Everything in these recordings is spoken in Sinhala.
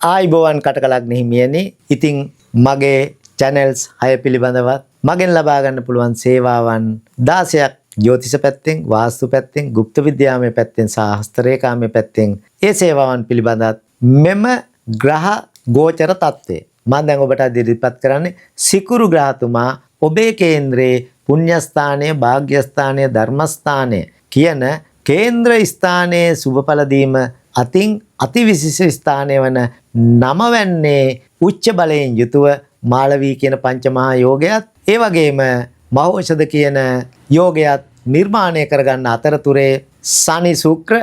ආයිබෝවන් කටකලක් නිහිමියනි. ඉතින් මගේ channels 6 පිළිබඳවත් මගෙන් ලබා ගන්න පුළුවන් සේවාවන් 16ක් ජ්‍යොතිෂ පැත්තෙන්, වාස්තු පැත්තෙන්, গুপ্ত විද්‍යාමය පැත්තෙන් සහ හස්තරේඛාමය පැත්තෙන් ඒ සේවාවන් පිළිබඳවත් මෙම ග්‍රහ ගෝචර තත්ත්වය මම දැන් ඔබට ඉදිරිපත් කරන්නේ සිකුරු ග්‍රහතුමා ඔබේ කේන්ද්‍රයේ පුණ්‍යස්ථානය, භාග්‍යස්ථානය, ධර්මස්ථානය කියන කේන්ද්‍ර ස්ථානයේ සුබඵල දීම අතින් අතිවිශිෂ්ට ස්ථානය වන නමවැන්නේ උච්ච බලයෙන් යුතුව මාලවී කියන පංචමහා යෝගයත් ඒ වගේම මහෞෂධ කියන යෝගයත් නිර්මාණය කරගන්න අතරතුරේ ශනි ශුක්‍ර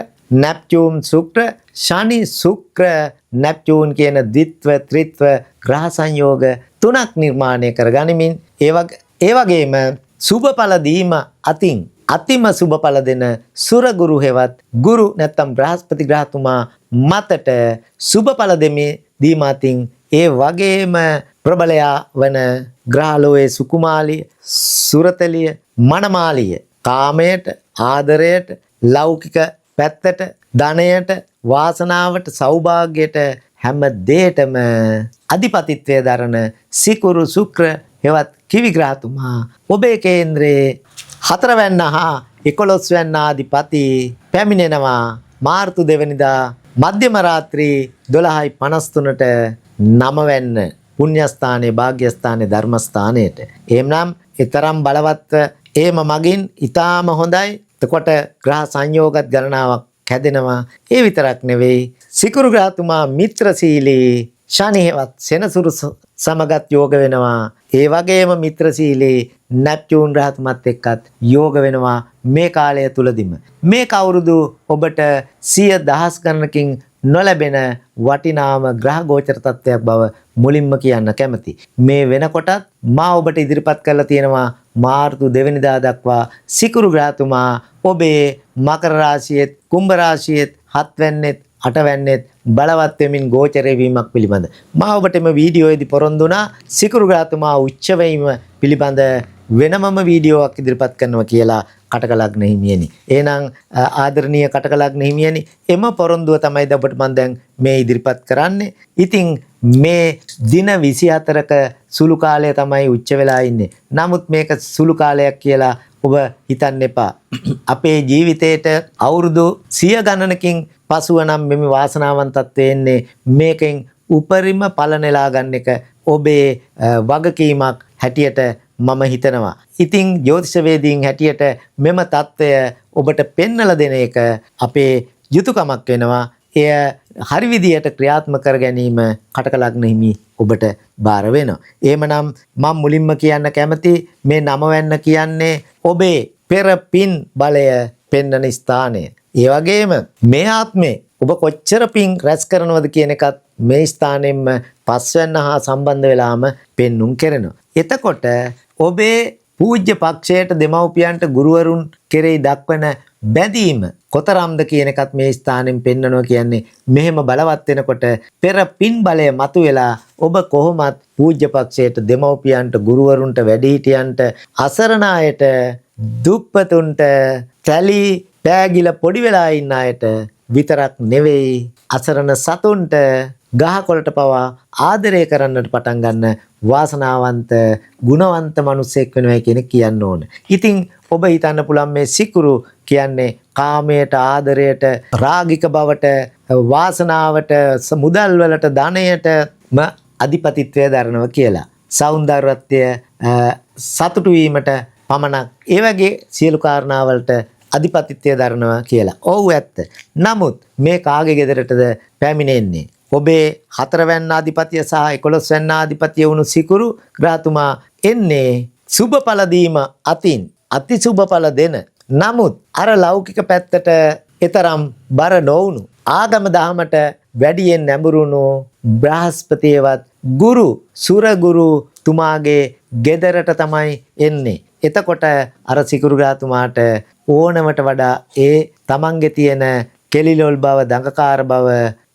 නැප්චූන් ශුක්‍ර ශනි ශුක්‍ර නැප්චූන් කියන ද්විත්ව ත්‍රිත්ව ග්‍රහ සංයෝග තුනක් නිර්මාණය කරගනිමින් ඒ වගේම සුබඵල දීම අතින් අතිම සුබඵල දෙන සුරගුරු හෙවත් ගුරු නැත්තම් බ්‍රහස්පති ග්‍රහතුමා මතට සුබඵල දීම අතින් ඒ වගේම ප්‍රබලයා වන ග්‍රහලෝයේ සුකුමාලිය, සුරතලිය, මනමාලිය කාමයට, ආදරයට, ලෞකික පැත්තට, ධනයට, වාසනාවට, සෞභාග්‍යයට හැම දෙයකටම අධිපතිත්වය දරන සිකුරු ශුක්‍ර හෙවත් කිවි ග්‍රහතුමා ඔබේ කේන්ද්‍රයේ 4 වැන්න හා 11 වැන්න ආදිපති පැමිණෙනවා මාර්තු 2 වෙනිදා මධ්‍යම රාත්‍රී 12:53ට 9 වැන්න පුණ්‍යස්ථානයේ, භාග්‍යස්ථානයේ, ධර්මස්ථානයේට. එහෙමනම් ඊතරම් බලවත් එහෙම මගින් ඊටාම හොඳයි. එතකොට ග්‍රහ සංයෝගත් ගණනාවක් හැදෙනවා. ඒ විතරක් නෙවෙයි සිකුරු ග්‍රහතුමා මිත්‍රශීලී ශනිහෙවත් සෙනසුරු සමගත් යෝග වෙනවා. ඒ වගේම මිත්‍රශීලී නැප්චූන් ග්‍රහතුමත් එක්කත් යෝග වෙනවා මේ කාලය තුලදීම. මේ කවුරුදු ඔබට 100,000 ගණනකින් නොලැබෙන වටිනාම ග්‍රහ ගෝචර තත්ත්වයක් බව මුලින්ම කියන්න කැමති. මේ වෙනකොටත් මා ඔබට ඉදිරිපත් කරලා තියෙනවා මාර්තු 2 වෙනිදා දක්වා සිකුරු ග්‍රහතුමා ඔබේ මකර රාශියෙත්, කුම්භ රාශියෙත්, 7 වැන්නෙත්, 8 වැන්නෙත් බලවත් වෙමින් ගෝචරය වීමක් පිළිබඳ මා ඔබට මේ වීඩියෝයේදී පොරොන්දුනා සිකුරු ග්‍රහතුමා උච්ච වීම පිළිබඳ වෙනමම වීඩියෝවක් ඉදිරිපත් කරනවා කියලා කටකලග්න හිමියනි. එහෙනම් ආදරණීය කටකලග්න හිමියනි, එම පොරොන්දුව තමයි ඔබට මම දැන් මේ ඉදිරිපත් කරන්නේ. ඉතින් මේ දින 24ක සුළු කාලය තමයි උච්ච වෙලා ඉන්නේ. නමුත් මේක සුළු කාලයක් කියලා ඔබ හිතන්න එපා. අපේ ජීවිතේට අවුරුදු 100 ගණනකින් පසුව නම් මෙමෙ වාසනාවන්තත්වය එන්නේ මේකෙන් උපරිම ඵල නෙලා ගන්න එක ඔබේ වගකීමක් හැටියට මම හිතනවා. ඉතින් ජ්‍යොතිෂ වේදීන් හැටියට මෙම தত্ত্বය ඔබට පෙන්වලා දෙන එක අපේ යුතුයකමක් වෙනවා. එය හරි විදියට ක්‍රියාත්මක කර ගැනීම කටකලග්න හිමි ඔබට බාර වෙනවා. එහෙමනම් මම මුලින්ම කියන්න කැමති මේ 9 වැන්න කියන්නේ ඔබේ පෙර පින් බලය පෙන්වන ස්ථානය. ඒ වගේම මේ ආත්මේ ඔබ කොච්චර පින් රැස් කරනවද කියන එකත් මේ ස්ථානෙම්ම 5 වැන්න හා සම්බන්ධ වෙලාම පෙන්눔 කරනවා. එතකොට ඔබේ පූජ්‍ය පක්ෂයට, දෙමව්පියන්ට, ගුරුවරුන් කෙරෙහි දක්වන බැඳීම කොතරම්ද කියන එකත් මේ ස්ථානෙන් පෙන්වනවා. කියන්නේ මෙහෙම බලවත් වෙනකොට පෙර පින් බලය මතුවෙලා ඔබ කොහොමත් පූජ්‍ය පක්ෂයට, දෙමව්පියන්ට, ගුරුවරුන්ට, වැඩිහිටියන්ට, අසරණ අයට, දුප්පතුන්ට, කැලි පෑගිල පොඩි වෙලා ඉන්න අයට විතරක් නෙවෙයි අසරණ සතුන්ට, ගහකොළට පවා ආදරය කරන්නට පටන් ගන්න වාසනාවන්ත ගුණවන්ත මිනිසෙක් වෙනවා කියන කියන්න ඕන. ඉතින් ඔබ හිතන්න පුළුවන් මේ සිකුරු කියන්නේ කාමයට, ආදරයට, රාගික බවට, වාසනාවට, මුදල් වලට, ධනයටම අධිපතිත්වය දරනවා කියලා. සෞන්දර්යත්වය, සතුටු වීමට පමණක් ඒ වගේ සියලු කාරණා වලට අධිපතිත්වය දරනවා කියලා. ඔව් ඇත්ත. නමුත් මේ කාගේ ගෙදරටද පැමිණෙන්නේ? ඔබේ 4 වැන්න ආධිපතිය සහ 11 වැන්න ආධිපතිය වුණු සිකුරු ග්‍රහතුමා එන්නේ සුබඵල දීම අතින් අති සුබඵල දෙන. නමුත් අර ලෞකික පැත්තට ඊතරම් බර නොවුණු, ආගම දහමට වැඩියෙන් නැඹුරුණු බ්‍රහස්පතියවත් ගුරු සුරගුරු තුමාගේ ගෙදරට තමයි එන්නේ. එතකොට අර සිකුරු ග්‍රහතුමාට ඕනමට වඩා ඒ තමන්ගේ තියෙන කෙලිලොල් බව, දඟකාර බව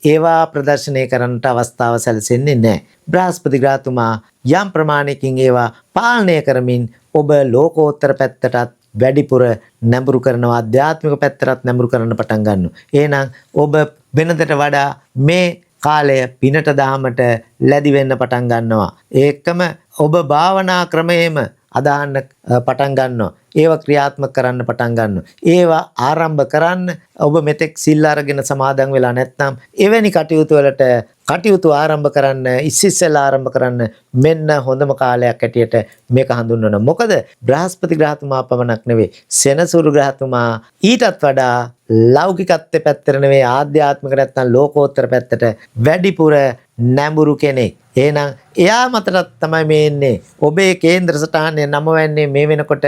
ඒවා ප්‍රදර්ශනය කරන්නට අවස්ථාව සැලසෙන්නේ නැහැ. බ්‍රහස්පති ග්‍රහතුමා යම් ප්‍රමාණයකින් ඒවා පාලනය කරමින් ඔබ ලෝකෝත්තර පැත්තටත් වැඩිපුර නැඹුරු කරනවා, ආධ්‍යාත්මික පැත්තටත් නැඹුරු කරන්න පටන් ගන්නවා. එහෙනම් ඔබ වෙනදට වඩා මේ කාලය පිනට දහමට ලැබි වෙන්න පටන් ගන්නවා. ඒකම ඔබ භාවනා ක්‍රමයේම අදහන්න පටන් ගන්නවා. ඒවා ක්‍රියාත්මක කරන්න පටන් ගන්නවා. ඒවා ආරම්භ කරන්න ඔබ මෙතෙක් සිල් අරගෙන සමාදන් වෙලා නැත්නම් එවැනි කටයුතු වලට කටයුතු ආරම්භ කරන්න ඉස්සෙල්ලා ආරම්භ කරන්න මෙන්න හොඳම කාලයක් ඇටියට මේක හඳුන්වනවා. මොකද බ්‍රහස්පති ග්‍රහතුමා පමණක් නෙවෙයි සෙනසුරු ග්‍රහතුමා ඊටත් වඩා ලෞකිකත්වයේ පැත්තට නෙවෙයි ආධ්‍යාත්මික නැත්නම් ලෝකෝත්තර පැත්තට වැඩිපුර නැඹුරු කෙනෙක්. එහෙනම් එයා මතට තමයි මේ එන්නේ. ඔබේ කේන්ද්‍ර සටහනේ නම වෙන්නේ මේ වෙනකොට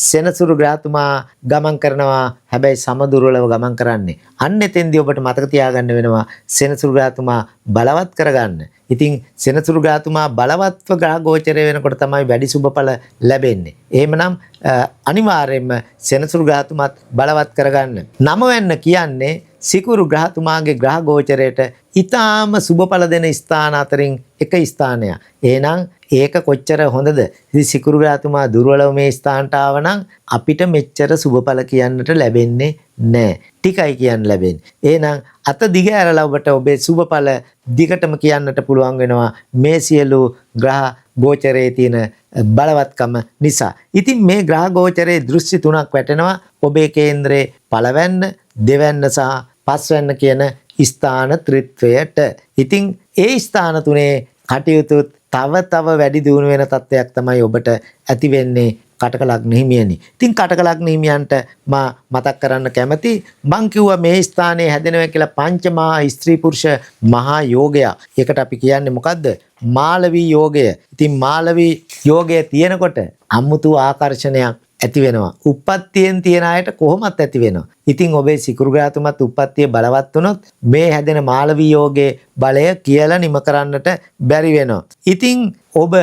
සෙනසුරු ග්‍රහතුමා ගමන් කරනවා. හැබැයි සමදුරලව ගමන් කරන්නේ. අන්න එතෙන්දී ඔබට මතක තියාගන්න වෙනවා සෙනසුරු ග්‍රහතුමා බලවත් කරගන්න. ඉතින් සෙනසුරු ග්‍රහතුමා බලවත්ව ග්‍රහ ගෝචරය වෙනකොට තමයි වැඩි සුබඵල ලැබෙන්නේ. එහෙමනම් අනිවාර්යයෙන්ම සෙනසුරු ග්‍රහතුමාත් බලවත් කරගන්න. නම වෙන්න කියන්නේ සිකුරු ග්‍රහතුමාගේ ග්‍රහ ගෝචරයට ඊටාම සුබඵල දෙන ස්ථාන අතරින් එක ස්ථානයක්. එහෙනම් ඒක කොච්චර හොඳද? ඉතින් සිකුරු ග්‍රහතුමා දුර්වලව මේ ස්ථානට ආවනම් අපිට මෙච්චර සුබඵල කියන්නට ලැබෙන්නේ නැහැ. ටිකයි කියන්න ලැබෙන්නේ. එහෙනම් අත දිග ඇරලා ඔබට ඔබේ සුබඵල දිගටම කියන්නට පුළුවන් වෙනවා මේ සියලු ග්‍රහ ගෝචරයේ තියෙන බලවත්කම නිසා. ඉතින් මේ ග්‍රහ ගෝචරයේ දෘෂ්ටි තුනක් වැටෙනවා ඔබේ කේන්ද්‍රයේ පළවැන්න, දෙවැන්න සහ පස්වැන්න කියන ස්ථාන ත්‍රිත්වයට. ඉතින් ඒ ස්ථාන තුනේ කටයුතු තව වැඩි දියුණු වෙන තත්ත්වයක් තමයි ඔබට ඇති වෙන්නේ කටක ලග්න හිමියනි. ඉතින් කටක ලග්න හිමියන්ට මා මතක් කරන්න කැමති මං කිව්වා මේ ස්ථානයේ හැදෙනවා කියලා පංචමහා ස්ත්‍රී පුරුෂ මහා යෝගය. ඒකට අපි කියන්නේ මොකද්ද? මාලවී යෝගය. ඉතින් මාලවී යෝගය තියෙනකොට අමුතු ආකර්ෂණයක් ඇති වෙනවා. උප්පත්තියෙන් තියන අයට කොහොමත් ඇති වෙනවා. ඉතින් ඔබේ සිකුරු ග්‍රහතුමත් උප්පත්තිය බලවත් වුණොත් මේ හැදෙන මාලවී යෝගයේ බලය කියලා නිම කරන්නට බැරි වෙනවා. ඉතින් ඔබ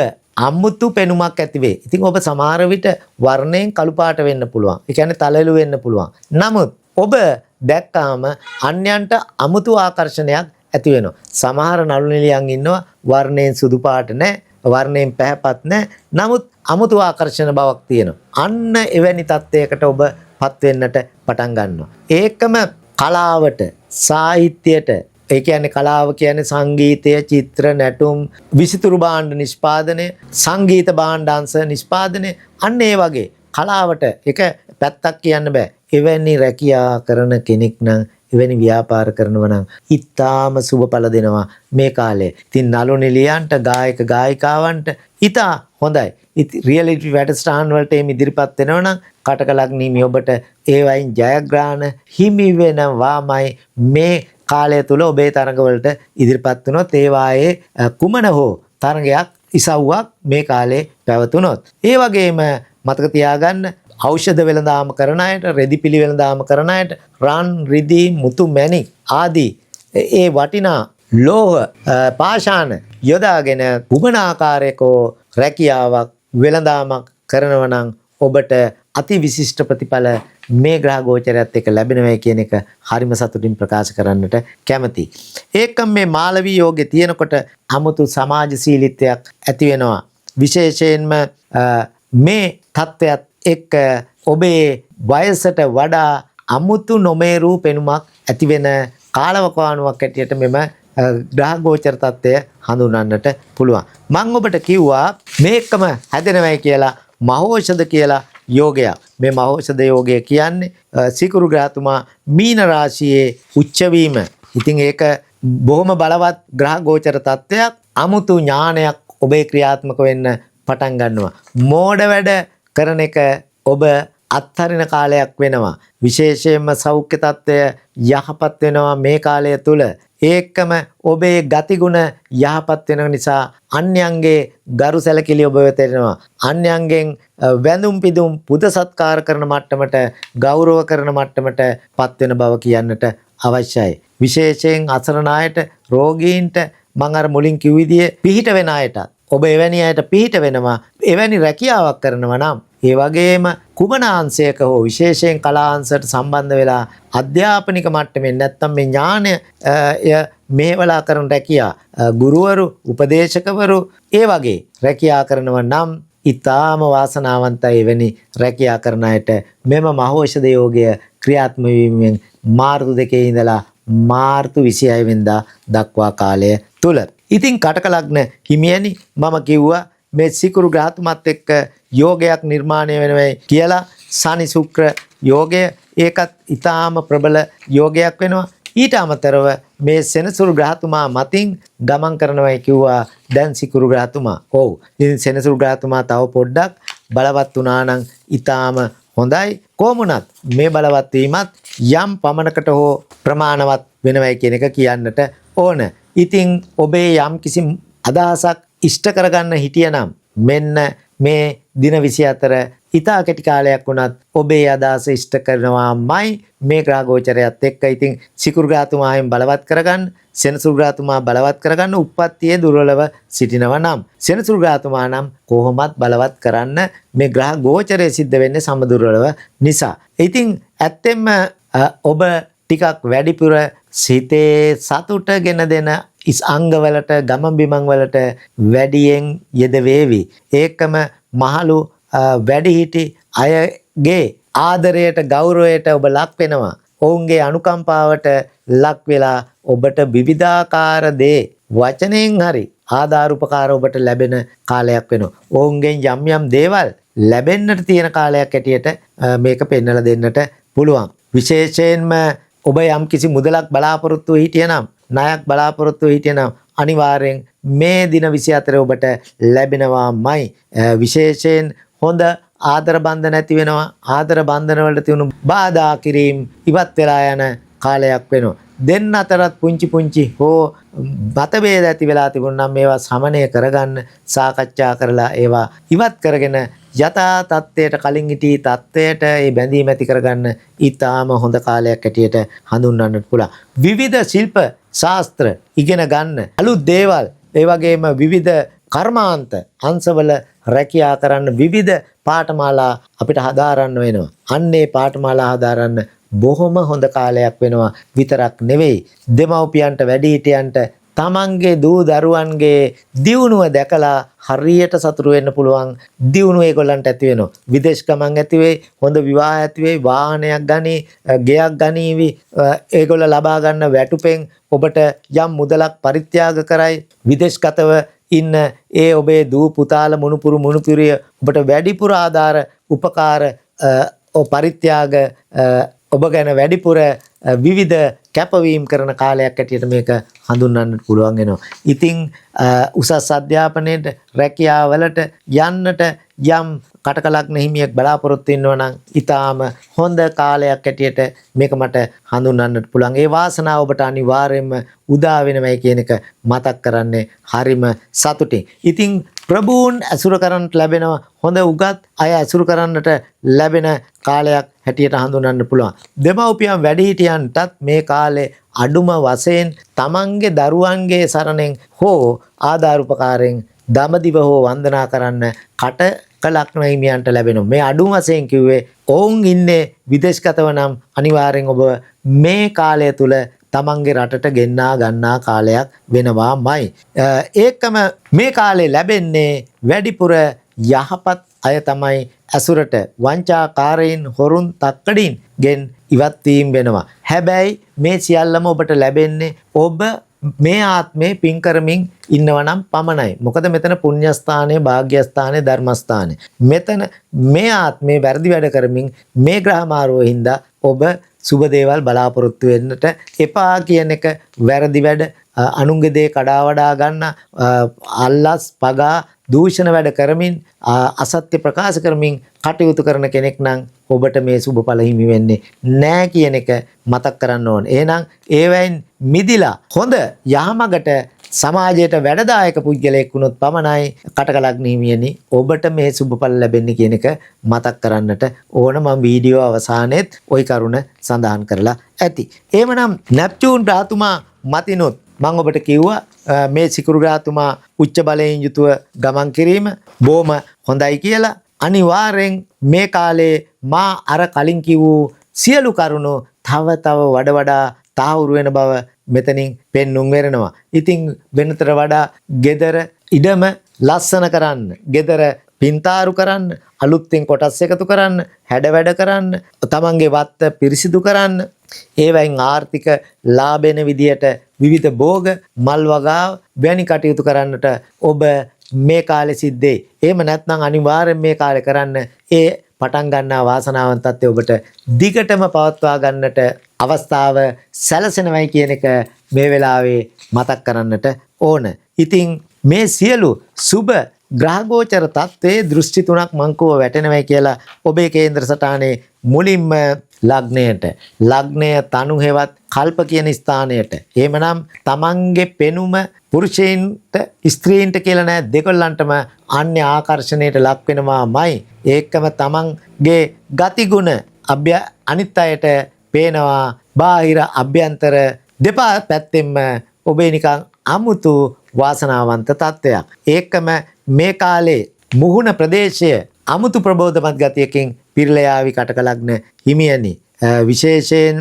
අමුතු පෙනුමක් ඇති වේ. ඉතින් ඔබ සමහර විට වර්ණයෙන් කළු පාට වෙන්න පුළුවන්. ඒ කියන්නේ තලෙළු වෙන්න පුළුවන්. නමුත් ඔබ දැක්කාම අන්‍යයන්ට අමුතු ආකර්ෂණයක් ඇති වෙනවා. සමහර නළු නිලියන් ඉන්නවා වර්ණයෙන් සුදු පාට නැහැ, වර්ණයෙන් පැහැපත් නැහැ. නමුත් අමුතු ආකර්ෂණ බවක් තියෙනවා. අන්න එවැනි තත්ත්වයකට ඔබ පත් වෙන්නට පටන් ගන්නවා. ඒකම කලාවට, සාහිත්‍යයට, ඒ කියන්නේ කලාව කියන්නේ සංගීතය, චිත්‍ර, නැටුම්, විසිතුරු භාණ්ඩ නිෂ්පාදනය, සංගීත භාණ්ඩාංශ නිෂ්පාදනය, අන්න ඒ වගේ කලාවට එක පැත්තක් කියන්න බෑ. එවැනි රැකියා කරන කෙනෙක් නම් එවැනි ව්‍යාපාර කරනවා නම් ඉතාම සුබඵල දෙනවා මේ කාලේ. ඉතින් නළු නිලියන්ට, ගායක ගායිකාවන්ට ඉතා හොඳයි. ඉතින් රියැලිටි වැඩසටහන් වලට මේ ඉදිරිපත් වෙනවා නම් කටක ලග්නීමි ඔබට ඒ වයින් ජයග්‍රහණ හිමි වෙනවාමයි මේ කාලය තුල ඔබේ තරඟවලට ඉදිරිපත් වුණොත් ඒ වායේ කුමන හෝ තරඟයක් ඉසව්වක් මේ කාලේ පැවතුනොත්. ඒ වගේම මතක තියාගන්න ඖෂධ වෙළඳාම කරන අයට, රෙදි පිළි වෙළඳාම කරන අයට රන්, රිදී, මුතු මැණික් ආදී ඒ වටිනා ලෝහ පාෂාණ යොදාගෙන කුමන ආකාරයක රැකියාවක් වෙළඳාමක් කරනවා නම් ඔබට අති විශිෂ්ට ප්‍රතිඵල මේ ග්‍රහ ගෝචරයත් එක්ක ලැබෙනවා කියන එක හරිම සතුටින් ප්‍රකාශ කරන්නට කැමතියි. ඒකම මේ මාලවී යෝගයේ තියෙනකොට 아무තු සමාජශීලීත්වයක් ඇති වෙනවා. විශේෂයෙන්ම මේ தත්වයක් එක්ක ඔබේ වයසට වඩා 아무තු නොමේරු පෙනුමක් ඇති වෙන කාලවකවානුවක් ඇටියට මෙම ග්‍රහ ගෝචර තත්ත්වය හඳුන්වන්නට පුළුවන්. මම ඔබට කිව්වා මේකම හැදෙනවයි කියලා මහෝෂධ කියලා යෝගයක්. මේ මහෝෂධ යෝගය කියන්නේ සිකුරු ග්‍රහතුමා මීන රාශියේ උච්ච වීම. ඉතින් ඒක බොහොම බලවත් ග්‍රහ ගෝචර තත්ත්වයක්. අමුතු ඥානයක් ඔබේ ක්‍රියාත්මක වෙන්න පටන් ගන්නවා. මෝඩ වැඩ කරන එක ඔබ අත්හරින කාලයක් වෙනවා. විශේෂයෙන්ම සෞඛ්‍ය තත්ත්වය යහපත් වෙනවා මේ කාලය තුල. ඒකම ඔබේ ගතිගුණ යහපත් වෙන නිසා අන්‍යයන්ගේ ගරු සැලකිලි ඔබ වෙත එනවා. අන්‍යයන්ගෙන් වැඳුම් පිදුම් පුද සත්කාර කරන මට්ටමට, ගෞරව කරන මට්ටමට පත් වෙන බව කියන්නට අවශ්‍යයි. විශේෂයෙන් අසරණ අයට, රෝගීන්ට මම අර මුලින් කිව් විදිහේ පිහිට වෙන අයට ඔබ එවැනි අයට පිහිට වෙනවා. එවැනි රැකියාවක් කරනවා නම් ඒ වගේම කුමන අංශයක හෝ විශේෂයෙන් කලාංශයට සම්බන්ධ වෙලා අධ්‍යාපනික මට්ටමින් නැත්තම් මේ ඥානය මේවලා කරන රැකියා, ගුරුවරු, උපදේශකවරු ඒ වගේ රැකියා කරනවා නම් ඊටාම වාසනාවන්තයි. එවැනි රැකියා කරන අයට මෙම මහෞෂධ යෝගය ක්‍රියාත්මක වීමෙන් මාර්තු 2 ඉඳලා මාර්තු 26 වෙනිදා දක්වා කාලය තුල. ඉතින් කටක ලග්න හිමියනි මම කිව්වා මේ සිකුරු ග්‍රහතුමත් එක්ක යෝගයක් නිර්මාණය වෙනවයි කියලා. සනි ශුක්‍ර යෝගය ඒකත් ඊටාම ප්‍රබල යෝගයක් වෙනවා. ඊට අමතරව මේ සෙනසුරු ග්‍රහතුමා මතින් ගමන් කරනවායි කිව්වා. දැන් සිකුරු ග්‍රහතුමා. ඔව්. ඉතින් සෙනසුරු ග්‍රහතුමා තව පොඩ්ඩක් බලවත් වුණා නම් ඊටාම හොඳයි. කොමුණත් මේ බලවත් වීමත් යම් පමණකට හෝ ප්‍රමාණවත් වෙනවයි කියන එක කියන්නට ඕන. ඉතින් ඔබේ යම් කිසි අදහසක් ඉෂ්ට කරගන්න හිටියනම් මෙන්න මේ දින 24 ඉතා කෙටි කාලයක් වුණත් ඔබේ අදහස ඉෂ්ට කරනවාමයි මේ ග්‍රහ ගෝචරයත් එක්ක. ඉතින් සිකුරු ග්‍රහතුමායෙන් බලවත් කරගන්න, සෙනසුරු ග්‍රහතුමා බලවත් කරගන්න. උප්පත්තියේ දුර්වලව සිටිනවා නම් සෙනසුරු ග්‍රහතුමා නම් කොහොමත් බලවත් කරන්න. මේ ග්‍රහ ගෝචරය සිද්ධ වෙන්නේ සමදුර්වලව නිසා. ඉතින් ඇත්තෙන්ම ඔබ ටිකක් වැඩිපුර සිතේ සතුට ගෙන දෙන අංගවලට ගමන් බිමන් වලට වැඩියෙන් යෙදවේවි. ඒකම මහලු වැඩිහිටි අයගේ ආදරයට ගෞරවයට ඔබ ලක් වෙනවා. ඔවුන්ගේ අනුකම්පාවට ලක් වෙලා ඔබට විවිධාකාර දේ වචනෙන් හරි ආධාර උපකාර ඔබට ලැබෙන කාලයක් වෙනවා. ඔවුන්ගෙන් යම් යම් දේවල් ලැබෙන්නට තියෙන කාලයක් ඇටියට මේක පෙන්වලා දෙන්නට පුළුවන්. විශේෂයෙන්ම ඔබ යම් කිසි මුදලක් බලාපොරොත්තු හිටියනම්, ණයක් බලාපොරොත්තු හිටියනම් අනිවාර්යෙන් මේ දින 24 ඔබට ලැබෙනවාමයි. විශේෂයෙන් හොඳ ආදර බන්ධන ඇති වෙනවා. ආදර බන්ධන වලට තියුණු බාධා කිරීම ඉවත් වෙලා යන කාලයක් වෙනවා. දෙන්න අතරත් පුංචි හෝ මතභේද ඇති වෙලා තිබුණා නම් මේවා සමනය කරගන්න සාකච්ඡා කරලා ඒවා ඉවත් කරගෙන යථා තත්ත්වයට කලින් හිටි තත්ත්වයට ඒ බැඳීම ඇති කරගන්න ඊටාම හොඳ කාලයක් ඇටියට හඳුන්වන්නට පුළුවන්. විවිධ ශිල්ප ශාස්ත්‍ර ඉගෙන ගන්න, අලුත් දේවල්, ඒ වගේම විවිධ කර්මාන්ත අංශවල රැකියා කරන්න විවිධ පාඨමාලා අපිට හදාරන්න වෙනවා. අන්නේ පාඨමාලා හදාරන්න බොහොම හොඳ කාලයක් වෙනවා විතරක් නෙවෙයි. දෙමව්පියන්ට වැඩිහිටියන්ට තමන්ගේ දූ දරුවන්ගේ දියුණුව දැකලා හරියට සතුටු වෙන්න පුළුවන් දියුණුව ඒගොල්ලන්ට ඇති වෙනවා. විදේශ ගමන් ඇති වෙයි, හොඳ විවාහ ඇති වෙයි, වාහනයක් ගනි, ගෙයක් ගනීවි. ඒගොල්ල ලබා ගන්න වැටුපෙන් ඔබට යම් මුදලක් පරිත්‍යාග කරයි. විදේශගතව ඉන්න ඒ ඔබේ දූ පුතාල මුණුපුරිය ඔබට වැඩිපුර ආධාර උපකාර පරිත්‍යාග ඔබ ගැන වැඩිපුර විවිධ කැපවීම් කරන කාලයක් ඇටියට මේක හඳුන්වන්නට පුළුවන් වෙනවා. ඉතින් උසස් අධ්‍යාපනයේට රැකියාවලට යන්නට යම් කටක ලග්න හිමියෙක් බලාපොරොත්තු වෙනවා නම් ඊටාම හොඳ කාලයක් ඇටියට මේක මට හඳුන්වන්නට පුළුවන්. ඒ වාසනාව ඔබට අනිවාර්යයෙන්ම උදා වෙනවයි කියන එක මතක් කරන්නේ හරිම සතුටින්. ඉතින් ප්‍රභූන් ඇසුර කරන්නට ලැබෙනවා. හොඳ උගත් අය ඇසුරු කරන්නට ලැබෙන කාලයක් හැටියට හඳුන්වන්න පුළුවන්. දෙමව්පියන් වැඩිහිටියන්ටත් මේ කාලේ අඩුම වශයෙන් තමන්ගේ දරුවන්ගේ සරණෙන් හෝ ආධාර උපකාරයෙන් දඹදිව හෝ වන්දනා කරන්න කටක ලග්න හිමියන්ට ලැබෙනවා. මේ අඩුම වශයෙන් කිව්වේ ඔවුන් ඉන්නේ විදේශගතව නම් අනිවාර්යෙන් ඔබ මේ කාලය තුල තමන්ගේ රටට ගෙන්නා ගන්නා කාලයක් වෙනවාමයි. ඒකම මේ කාලේ ලැබෙන්නේ වැඩිපුර යහපත් අය තමයි ඇසුරට වංචාකාරයින් හොරුන් තක්කඩින් ගෙන් ඉවත් වීම වෙනවා. හැබැයි මේ සියල්ලම ඔබට ලැබෙන්නේ ඔබ මේ ආත්මේ පින් කරමින් ඉන්නවා නම් පමණයි. මොකද මෙතන පුණ්‍යස්ථානයේ, භාග්‍යස්ථානයේ, ධර්මස්ථානයේ. මෙතන මේ ආත්මේ වැරදි වැඩ කරමින් මේ ග්‍රහ මාරුව හින්දා ඔබ සුබ දේවල් බලාපොරොත්තු වෙන්නට එපා කියන එක වැරදි වැඩ, අනුන්ගේ දේ කඩා වඩා ගන්න, අල්ලස් පගා දූෂණ වැඩ කරමින් අසත්‍ය ප්‍රකාශ කරමින් කටයුතු කරන කෙනෙක් නම් ඔබට මේ සුබඵල හිමි වෙන්නේ නැහැ කියන එක මතක් කරන්න ඕන. එහෙනම් ඒවෙන් මිදිලා හොඳ යහමගට සමාජයට වැඩදායක පුද්ගලයෙක් වුණොත් පමණයි කටක ලග්න හිමියනි ඔබට මේ සුබඵල ලැබෙන්නේ කියන එක මතක් කරන්නට ඕන. මම වීඩියෝ අවසානයේත් ওই කරුණ සඳහන් කරලා ඇති. එහෙමනම් නැප්චූන් රාතුමා මතිනොත් මම ඔබට කිව්වා මේ සිකුරු ග්‍රහතුමා උච්ච බලයෙන් යුතුව ගමන් කිරීම බොහොම හොඳයි කියලා. අනිවාර්යෙන් මේ කාලේ මා අර කලින් කිව්වූ සියලු කරුණු තව වඩා තාවුරු වෙන බව මෙතනින් පෙන්눔 වෙරනවා. ඉතින් වෙනතර වඩා gedara ඉඩම ලස්සන කරන්න, gedara පින්තාරු කරන්න, අලුත්ෙන් කොටස් එකතු කරන්න, හැඩ වැඩ කරන්න, තමන්ගේ වත්ත පිරිසිදු කරන්න, ඒවයින් ආර්ථික ලාභෙන විදියට විවිධ භෝග, මල් වගාව වැනි කටයුතු කරන්නට ඔබ මේ කාලේ සිද්ධේ. එහෙම නැත්නම් අනිවාර්යෙන් මේ කාලේ කරන්න ඒ පටන් ගන්නා වාසනාවන්ත තත්ත්වය ඔබට දිගටම පවත්වා ගන්නට අවස්ථාව සැලසෙනවයි කියන එක මේ වෙලාවේ මතක් කරන්නට ඕන. ඉතින් මේ සියලු සුබ ග්‍රහගෝචර තත්ත්වයේ දෘෂ්ටි තුනක් මංකුව වැටෙනවයි කියලා ඔබේ කේන්ද්‍ර සටහනේ මුලින්ම ලග්නයට, ලග්නය තනු හෙවත් කල්ප කියන ස්ථානයට, එහෙමනම් තමන්ගේ පෙනුම පුරුෂයින්ට ස්ත්‍රීන්ට කියලා නෑ, දෙකොල්ලන්ටම අන්‍ය ආකර්ෂණයට ලක් වෙනවාමයි. ඒකම තමන්ගේ ගතිගුණ අනිත් අයට පේනවා. බාහිර අභ්‍යන්තර දෙපා පැත්තෙන්ම ඔබේ නිකන් අමුතු වාසනාවන්ත තත්ත්වයක්. ඒකම මේ කාලේ මුහුණ ප්‍රදේශය අමුතු ප්‍රබෝධමත් ගතියකින් පිරලා යාවි කටක ලග්න හිමියනි. විශේෂයෙන්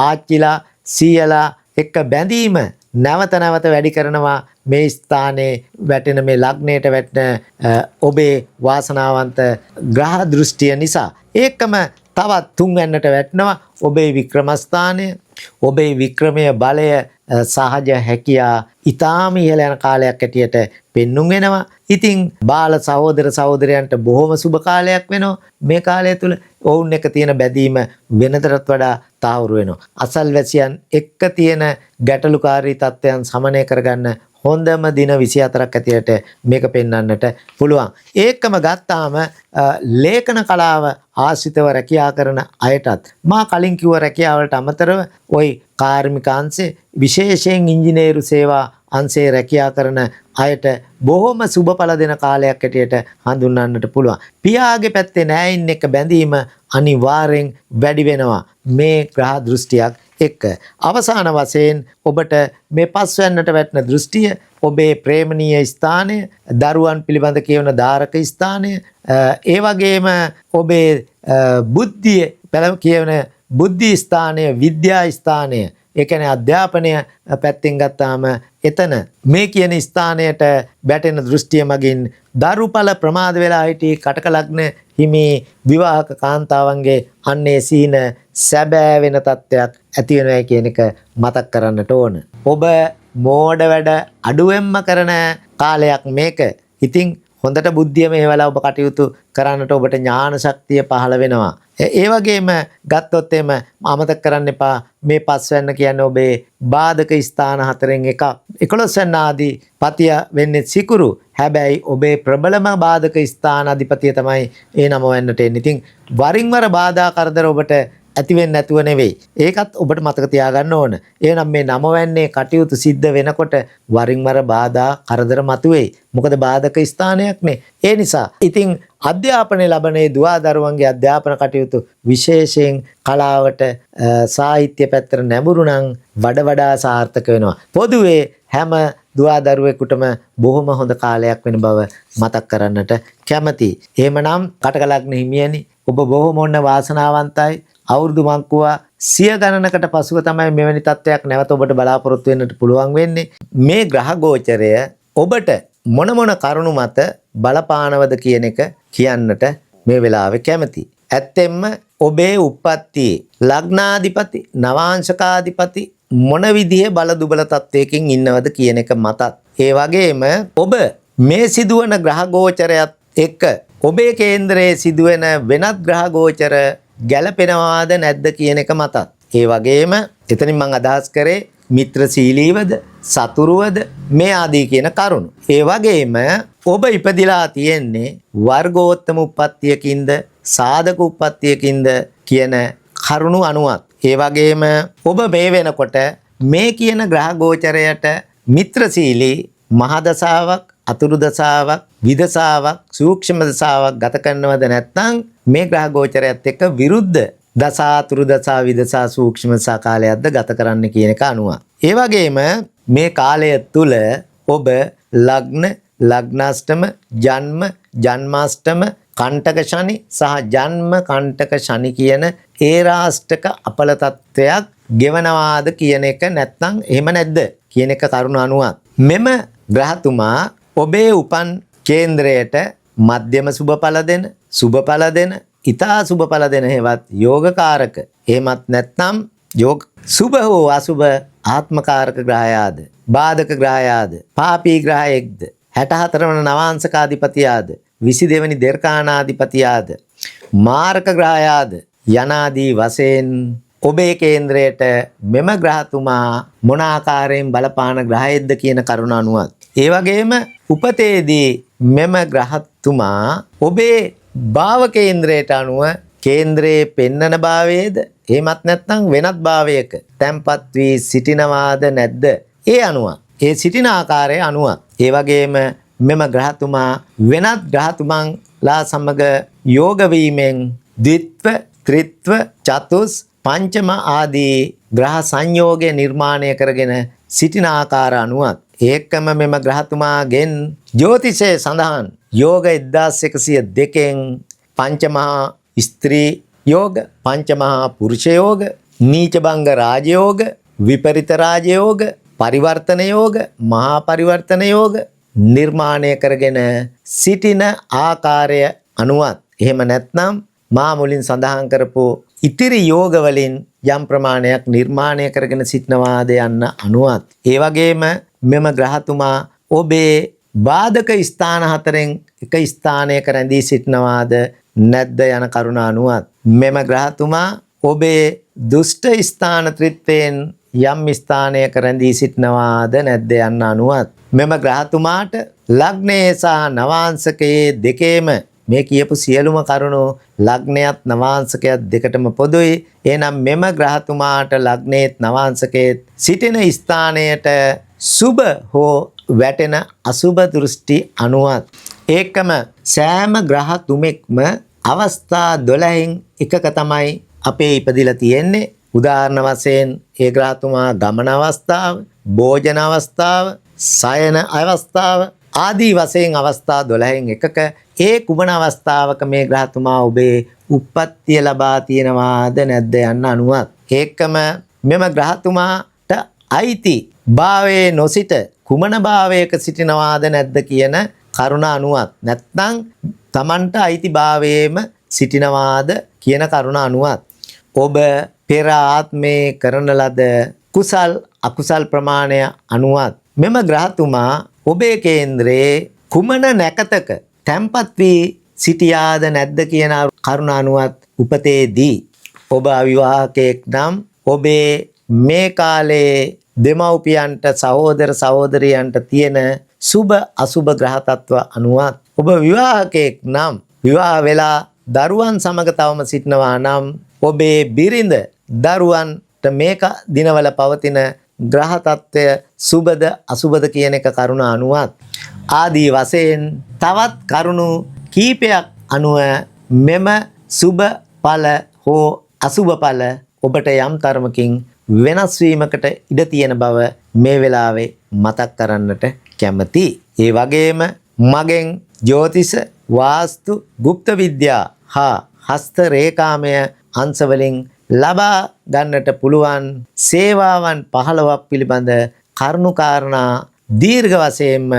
ආච්චිලා සීයලා එක්ක බැඳීම නැවත නැවත වැඩි කරනවා මේ ස්ථානයේ වැටෙන මේ ලග්නයට වැටෙන ඔබේ වාසනාවන්ත ග්‍රහ දෘෂ්ටිය නිසා. ඒකම තවත් තුන්වැන්නට වැටෙනවා ඔබේ වික්‍රමස්ථානය. ඔබේ වික්‍රමයේ බලය සහජ හැකියා ඊටාම ඉහළ යන කාලයක් ඇටියට පෙන්눔 වෙනවා. ඉතින් බාල සහෝදර සහෝදරයන්ට බොහොම සුබ කාලයක් වෙනවා. මේ කාලය තුල ඔවුන් එක තියෙන බැඳීම වෙනතරට වඩා තහවුරු වෙනවා. අසල්වැසියන් එක්ක තියෙන ගැටලුකාරී තත්ත්වයන් සමනය කරගන්න හොඳම දින 24ක් ඇතියට මේක පෙන්වන්නට පුළුවන්. ඒකම ගත්තාම ලේඛන කලාව ආශ්‍රිතව රැකියා කරන අයටත් මා කලින් කිව්ව රැකියාවලට අමතරව ওই කාර්මික අංශේ විශේෂයෙන් ඉංජිනේරු සේවා අංශේ රැකියා කරන අයට බොහොම සුබඵල දෙන කාලයක් ඇටියට හඳුන්වන්නට පුළුවන්. පියාගේ පැත්තේ නෑයින් එක බැඳීම අනිවාර්යෙන් වැඩි වෙනවා මේ ග්‍රහ දෘෂ්ටියක් එක්ක. අවසාන වශයෙන් ඔබට මේ පස්වැන්නට වැටෙන දෘෂ්ටිය ඔබේ ප්‍රේමණීය ස්ථානය, දරුවන් පිළිබඳ කියවන දාරක ස්ථානය, ඒ වගේම ඔබේ බුද්ධිය කියවන බුද්ධි ස්ථානය, විද්‍යා ස්ථානය, ඒ කියන්නේ අධ්‍යාපනය පැත්තෙන් ගත්තාම එතන මේ කියන ස්ථානයට වැටෙන දෘෂ්ටිය මගින් දරුඵල ප්‍රමාද වෙලා හිටි කටක ලග්න හිමි විවාහක කාන්තාවන්ගේ අන්නේ සීන සැබෑ වෙන තත්ත්වයක් ඇති වෙනවා කියන එක මතක් කරන්නට ඕන. ඔබ මෝඩ වැඩ අඩුවෙන්ම කරන කාලයක් මේක. ඉතින් හොඳට බුද්ධිය මේවලා ඔබ කටයුතු කරන්නට ඔබට ඥාන ශක්තිය පහළ වෙනවා. ඒ වගේම ගත්තොත් එම අමතක කරන්න එපා මේ පස්වැන්න කියන්නේ ඔබේ බාධක ස්ථාන හතරෙන් එකක්. 11 වැන්න ආදී පතිය වෙන්නේ සිකුරු. හැබැයි ඔබේ ප්‍රබලම බාධක ස්ථාන අධිපතිය තමයි ඒ 9 වැන්නට එන්නේ. ඉතින් වරින් වර බාධා කරදර ඔබට ඇති වෙන්නේ නැතුව නෙවෙයි. ඒකත් ඔබට මතක තියාගන්න ඕන. එහෙනම් මේ 9 වැන්නේ කටයුතු සිද්ධ වෙනකොට වරින් වර බාධා කරදර මතුවේයි. මොකද බාධක ස්ථානයක්නේ. ඒ නිසා ඉතින් අධ්‍යාපනය ලබන දුවදරුවන්ගේ අධ්‍යාපන කටයුතු විශේෂයෙන් කලාවට සාහිත්‍ය පැත්තට නැඹුරු නම් වඩා සාර්ථක වෙනවා. පොදුවේ හැම දුවදරුවෙකුටම බොහොම හොඳ කාලයක් වෙන බව මතක් කරන්නට කැමතියි. එහෙමනම් කටක ලග්න හිමියනි ඔබ බොහොම වාසනාවන්තයි. අවුරුදු මංකුවා 100 ගණනකට පසුව තමයි මෙවැනි තත්ත්වයක් නැවත ඔබට බලාපොරොත්තු වෙන්නට පුළුවන් වෙන්නේ. මේ ග්‍රහ ගෝචරය ඔබට මොන කරුණු මත බලපානවද කියන එක කියන්නට මේ වෙලාවේ කැමතියි. ඇත්තෙන්ම ඔබේ උප්පත්තියේ ලග්නාධිපති, නවාංශකාධිපති මොන විදිහේ බල දුබල තත්වයකින් ඉන්නවද කියන එක මතත්. ඒ වගේම ඔබ මේ සිදුවන ග්‍රහ ගෝචරයත් එක්ක ඔබේ කේන්ද්‍රයේ සිදුවෙන වෙනත් ග්‍රහ ගෝචර ගැළපෙනවාද නැද්ද කියන එක මතත්. ඒ වගේම එතනින් මම අදහස් කරේ මිත්‍රශීලීවද, සතුරුවද මේ ආදී කියන කරුණු. ඒ වගේම ඔබ ඉපදිලා තියෙන්නේ වර්ගෝත්තම උප්පත්තියකින්ද, සාධක උප්පත්තියකින්ද කියන කරුණු අනුවත්. ඒ වගේම ඔබ මේ වෙනකොට මේ කියන ග්‍රහ ගෝචරයට මිත්‍රශීලී මහදසාවක්, අතුරු දසාවක්, විදසාවක්, සූක්ෂම දසාවක් ගත කරනවද නැත්නම් මේ ග්‍රහ ගෝචරයත් එක්ක විරුද්ධ දසා, අතුරු දසා, විදසා, සූක්ෂම දසා කාලයක්ද ගත කරන්න කියන එක අනුව. ඒ වගේම මේ කාලය තුල ඔබ ලග්න, ලග්නාෂ්ටම, ජන්ම, ජන්මාෂ්ටම, කණ්ඨක ශනි සහ ජන්ම කණ්ඨක ශනි කියන ඒරාෂ්ටක අපල තත්වයක් ගෙවනවාද කියන එක නැත්නම් එහෙම නැද්ද කියන එක කරුණ අනුව මෙම ග්‍රහතුමා ඔබේ උපන් කේන්ද්‍රයට මධ්‍යම සුබඵල දෙන, සුබඵල දෙන, ඊතා සුබඵල දෙන හේවත් යෝගකාරක. එහෙමත් නැත්නම් යෝග සුබ හෝ අසුබ ආත්මකාරක ග්‍රහයාද, බාධක ග්‍රහයාද, පාපී ග්‍රහයෙක්ද, 64 වන නවාංශකාධිපතියාද, 22 වෙනි දෙර්කානාධිපතියාද, මාරක ග්‍රහයාද යනාදී වශයෙන් ඔබේ කේන්ද්‍රයට මෙම ග්‍රහතුමා මොන ආකාරයෙන් බලපාන ග්‍රහයෙක්ද කියන කරුණ අනුවත්, ඒ වගේම උපතේදී මෙම ග්‍රහතුමා ඔබේ භාව කේන්ද්‍රයට අනුව කේන්ද්‍රයේ පෙන්නන භාවයේද එහෙමත් නැත්නම් වෙනත් භාවයක තැන්පත් වී සිටිනවාද නැද්ද, ඒ අනුව, ඒ සිටින ආකාරය අනුව, ඒ වගේම මෙම ග්‍රහතුමා වෙනත් ග්‍රහතුමන්ලා සමග යෝග වීමෙන් ද්විත්ව, ත්‍රිත්ව, චතුස්, පංචම ආදී ග්‍රහ සංයෝගය නිර්මාණය කරගෙන සිටින ආකාර අනුවත්, ඒකම මෙම ග්‍රහතුමාගෙන් ජ්‍යොතිෂයේ සඳහන් යෝග 1102න් පංචමහා ස්ත්‍රී යෝග, පංචමහා පුරුෂ යෝග, නීච භංග රාජයෝග, විපරිත රාජයෝග, පරිවර්තන යෝග, මහා පරිවර්තන යෝග නිර්මාණය කරගෙන සිටින ආකාරය අනුවත්, එහෙම නැත්නම් මා මුලින් සඳහන් කරපු ඉතිරි යෝග වලින් යම් ප්‍රමාණයක් නිර්මාණය කරගෙන සිටනවාද යන්න අනුවත්, ඒ වගේම මෙම ග්‍රහතුමා ඔබේ බාධක ස්ථාන 4න් එක ස්ථානයක රැඳී සිටනවාද නැද්ද යන කරුණ අනුවත්, මෙම ග්‍රහතුමා ඔබේ දුෂ්ට ස්ථාන ත්‍රිත්වයෙන් යම් ස්ථානයක රැඳී සිටනවාද නැද්ද යන්න අනුවත්, මෙම ග්‍රහතුමාට ලග්නයේ සහ නවාංශකයේ දෙකේම මේ කියපු සියලුම කරුණු ලග්නයත් නවාංශකයත් දෙකටම පොදුයි. එහෙනම් මෙම ග්‍රහතුමාට ලග්නයේත් නවාංශකයේත් සිටින ස්ථානයට සුබ හෝ වැටෙන අසුබ දෘෂ්ටි අනුවත්, ඒකම සෑම ග්‍රහ තුමෙක්ම අවස්ථා 12න් එකක තමයි අපේ ඉපදිලා තියෙන්නේ. උදාහරණ වශයෙන් ඒ ග්‍රහතුමා ගමන අවස්ථාව, භෝජන අවස්ථාව, සයන අවස්ථාව ආදී වශයෙන් අවස්ථා 12න් එකක ඒ කුමන අවස්ථාවක මේ ග්‍රහතුමා ඔබේ උප්පත්තිය ලබා තියෙනවාද නැද්ද යන්න අනුවත්, ඒකම මෙම ග්‍රහතුමාට අයිති භාවයේ නොසිට කුමන භාවයක සිටිනවාද නැද්ද කියන කරුණ අනුවත්, නැත්නම් Tamanට අයිති භාවයේම සිටිනවාද කියන කරුණ අනුවත්, ඔබ පෙර ආත්මේ කරන ලද කුසල් අකුසල් ප්‍රමාණය අනුවත් මෙම ග්‍රහතුමා ඔබේ කේන්ද්‍රයේ කුමන නැකතක තැන්පත් වී සිටියාද නැද්ද කියන කරුණ අනුවත් උපතේදී ඔබ අවිවාහකයෙක් නම් ඔබේ මේ කාලේ දෙමව්පියන්ට සහෝදර සහෝදරියන්ට තියෙන සුබ අසුබ ග්‍රහ තත්ත්ව අනුවත්, ඔබ විවාහකයෙක් නම් විවාහ වෙලා දරුවන් සමග තවම සිටිනවා නම් ඔබේ බිරිඳ දරුවන්ට මේක දිනවල පවතින ග්‍රහ තත්ත්වය සුබද අසුබද කියන එක කරුණ අනුවත් ආදී වශයෙන් තවත් කරුණු කීපයක් අනුව මෙම සුබ ඵල හෝ අසුබ ඵල ඔබට යම් තරමකින් වෙනස් වීමකට ඉඩ තියෙන බව මේ වෙලාවේ මතක් කරන්නට කැමතියි. ඒ වගේම මගෙන් ජ්‍යොතිෂ, වාස්තු, ගුප්ත විද්‍යා හා හස්ත රේඛාමය අංශ වලින් ලබා ගන්නට පුළුවන් සේවාවන් 15ක් පිළිබඳ කරුණු කාරණා දීර්ඝ වශයෙන්ම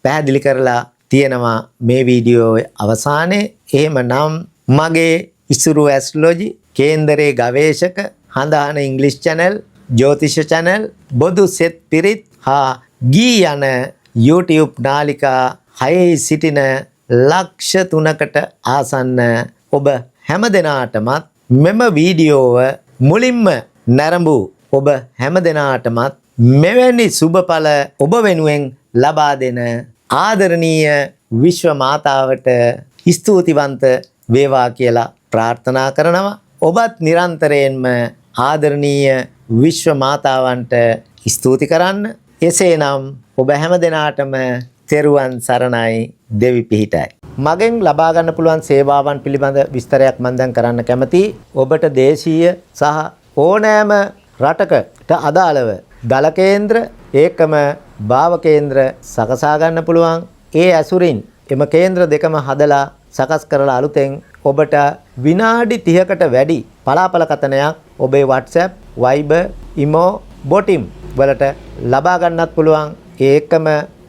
පැහැදිලි කරලා තියෙනවා මේ වීඩියෝවේ අවසානයේ. එහෙමනම් මගේ ඉසුරු ඇස්ට්‍රොලොජි කේන්දරයේ ගවේෂක හඳහන ඉංග්‍රීසි channel, ජ්‍යොතිෂ channel, බොදු සෙත් පිරිත් හා ගී යන YouTube නාලිකා 6 සිටින ලක්ෂ 3කට ආසන්න ඔබ හැම දෙනාටමත් මෙම වීඩියෝව මුලින්ම නැරඹු ඔබ හැම දෙනාටමත් මෙවැනි සුබඵල ඔබ වෙනුවෙන් ලබා දෙන ආදරණීය විශ්ව මාතාවට ස්තුතිවන්ත වේවා කියලා ප්‍රාර්ථනා කරනවා. ඔබත් නිරන්තරයෙන්ම ආදරණීය විශ්ව මාතාවන්ට ස්තුති කරන්න. එසේනම් ඔබ හැම දෙනාටම තෙරුවන් සරණයි, දෙවි පිහිටයි. මගෙන් ලබා ගන්න පුළුවන් සේවාවන් පිළිබඳ විස්තරයක් මම දැන් කරන්න කැමතියි. ඔබට දේශීය සහ ඕනෑම රටකට අදාළව දල කේන්ද්‍ර ඒකම භාව කේන්ද්‍ර සකසා ගන්න පුළුවන්. ඒ ඇසුරින් එම කේන්ද්‍ර දෙකම හදලා සකස් කරලා අලුතෙන් ඔබට විනාඩි 30කට වැඩි පලාපල කතනයක් ඔබේ WhatsApp, Viber, Imo, Botim වලට ලබා ගන්නත් පුළුවන්. ඒකම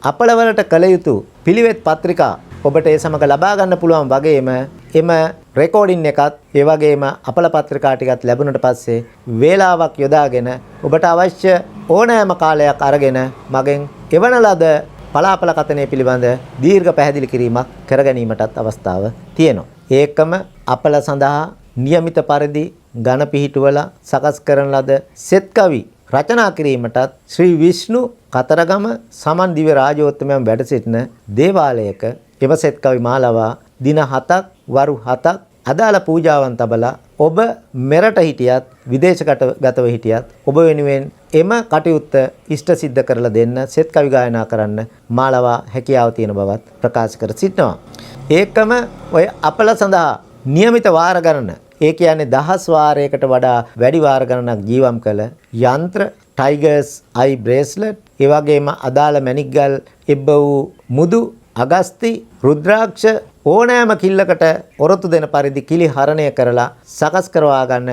අපල වලට කළ යුතු පිළිවෙත් පත්‍රිකා ඔබට ඒ සමග ලබා ගන්න පුළුවන් වගේම එම රෙකෝඩින් එකත් ඒ වගේම අපල පත්‍රිකා ටිකත් ලැබුණට පස්සේ වේලාවක් යොදාගෙන ඔබට අවශ්‍ය ඕනෑම කාලයක් අරගෙන මගෙන් එවන ලද පලාපල කතනය පිළිබඳ දීර්ඝ පැහැදිලි කිරීමක් කර ගැනීමටත් අවස්ථාව තියෙනවා. ඒකම අපල සඳහා નિયમિત පරිදි ඝන පිහිටුවලා සකස් කරන ලද සෙත් කවි රචනා කිරීමටත් ශ්‍රී විෂ්ණු කතරගම සමන් දිව්‍ය රාජෝත්තමයන් වැඩ සිටින දේවාලයක එම සෙත් කවි මාලාව දින 7ක් වරු 7ක් අදාළ පූජාවන් තබලා ඔබ මෙරට හිටියත් විදේශගතව හිටියත් ඔබ වෙනුවෙන් එම කටයුත්ත ඉෂ්ට සිද්ධ කරලා දෙන්න සෙත් කවි ගායනා කරන්න මාලාව හැකියාව තියෙන බවත් ප්‍රකාශ කර සිටිනවා. ඒකම ඔය අපල සඳහා નિયમિત වාර ගණන ඒ කියන්නේ දහස් වාරයකට වඩා වැඩි වාර ගණනක් ජීවම් කළ යන්ත්‍ර ටයිගර්ස් අයි බ්‍රේස්ලට් ඒ වගේම අදාළ මැණික් ගල් එබ්බ වූ මුදු අගස්ති රුද්‍රාක්ෂ ඕනෑම කිල්ලකට ඔරොත්තු දෙන පරිදි කිලි හරණය කරලා සකස් කරවා ගන්න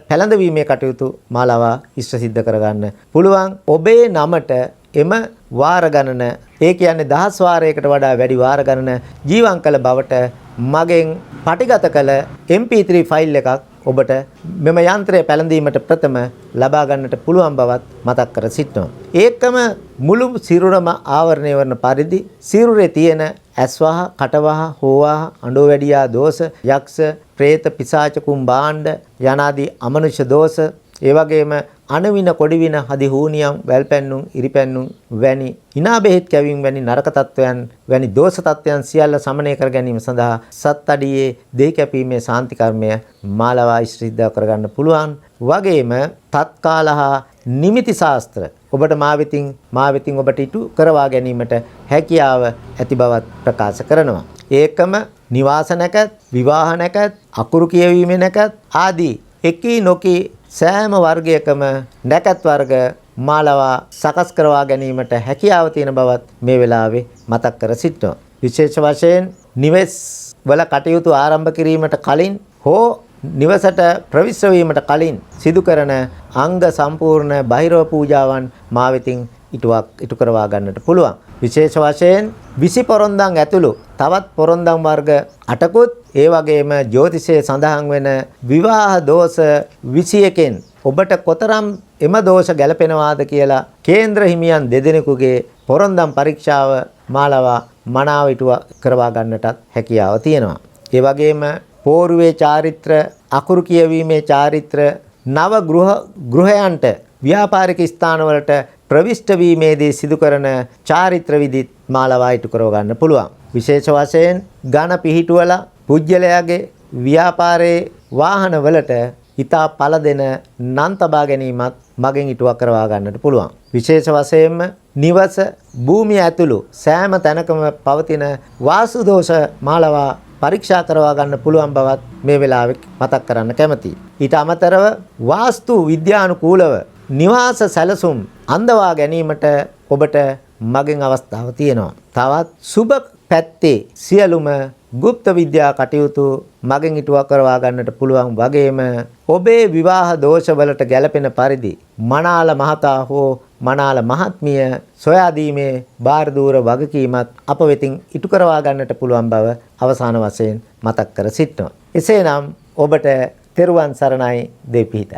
පැළඳවීමේ කටයුතු මාලාව ඉෂ්ට සිද්ධ කරගන්න පුළුවන්. ඔබේ නමට එම වාර ගණන ඒ කියන්නේ දහස් වාරයකට වඩා වැඩි වාර ගණන ජීවම් කළ බවට මගෙන් පටිගත කළ MP3 ෆයිල් එකක් ඔබට මෙම යන්ත්‍රය පැළඳීමට ප්‍රථම ලබා ගන්නට පුළුවන් බවත් මතක් කර සිටිනවා. ඒකම මුළු සිරුරම ආවරණය වන පරිදි සිරුරේ තියෙන ඇස්වහ, කටවහ, හෝවහ, අඬෝවැඩියා දෝෂ, යක්ෂ, പ്രേත, පිසාච, කුම්භාණ්ඩ යනාදී අමනුෂ්‍ය දෝෂ, ඒ වගේම අනවින කොඩිවින හදි හූනියම් වැල්පැන්නුම් ඉරිපැන්නුම් වැනි හිනා බෙහෙත් කැවීම වැනි නරක තත්වයන් වැනි දෝෂ තත්වයන් සියල්ල සමනය කර ගැනීම සඳහා සත් අඩියේ දෙහි කැපීමේ ශාන්ති කර්මය මාලාව ඉෂ්ට කරගන්න පුළුවන්. වගේම තත්කාල හා නිමිති ශාස්ත්‍ර ඔබට මා වෙතින් ඔබට ඉටු කරවා ගැනීමට හැකියාව ඇති බවත් ප්‍රකාශ කරනවා. ඒකම නිවාස නැකත්, විවාහ නැකත්, අකුරු කියවීමේ නැකත් ආදී එකී නොකී සෑම වර්ගයකම නැකත් වර්ග මාලාව සකස් කරවා ගැනීමට හැකියාව තියෙන බවත් මේ වෙලාවේ මතක් කර සිටිනවා. විශේෂ වශයෙන් නිවෙස් වල කටයුතු ආරම්භ කිරීමට කලින් හෝ නිවසට ප්‍රවිෂ්ඨ වීමට කලින් සිදු කරන අංග සම්පූර්ණ බහිරව පූජාවන් මා වෙතින් ඉටු කරවා ගන්නට පුළුවන්. විශේෂ වශයෙන් 20 පොරොන්දම් ඇතුළු තවත් පොරොන්දම් වර්ග 8කුත් ඒ වගේම ජ්‍යොතිෂයේ සඳහන් වෙන විවාහ දෝෂ 21කින් ඔබට කොතරම් එම දෝෂ ගැලපෙනවාද කියලා කේන්ද්‍ර හිමියන් දෙදෙනෙකුගේ පොරොන්දම් පරීක්ෂාව මාලාව මනාව ඉටු කරවා ගන්නටත් හැකියාව තියෙනවා. ඒ වගේම පෝරුවේ චාරිත්‍ර, අකුරු කියවීමේ චාරිත්‍ර, නව ගෘහයන්ට ව්‍යාපාරික ස්ථානවලට ප්‍රවිෂ්ඨ වීමේදී සිදු කරන චාරිත්‍ර විදිත් මාලාව ඉටු කරව ගන්න පුළුවන්. විශේෂ වශයෙන් ඝන පිහිටුවලා පුජ්‍යලයාගේ ව්‍යාපාරයේ වාහනවලට හිතා පළ දෙන නම් තබා ගැනීමත් මගෙන් ඉටුව කරවා ගන්නට පුළුවන්. විශේෂ වශයෙන්ම නිවස, භූමිය ඇතුළු සෑම තැනකම පවතින වාස්තු දෝෂ මාලාව පරීක්ෂා කරවා ගන්න පුළුවන් බවත් මේ වෙලාවේ මතක් කරන්න කැමතියි. ඊට අමතරව වාස්තු විද්‍යානුකූලව නිවාස සැලසුම් අඳවා ගැනීමට ඔබට මගෙන් අවස්ථාව තියෙනවා. තවත් සුබ පැත්තේ සියලුම গুপ্ত විද්‍යා කටයුතු මගෙන් ඉටුව කරවා ගන්නට පුළුවන් වගේම ඔබේ විවාහ දෝෂවලට ගැළපෙන පරිදි මනාල මහතා හෝ මනාල මහත්මිය සොයා දීමේ බාරදූර වගකීමත් අප වෙතින් ඉටු කරවා ගන්නට පුළුවන් බව අවසාන වශයෙන් මතක් කර සිටිනවා. එසේනම් ඔබට තෙරුවන් සරණයි දෙපිහිටයි.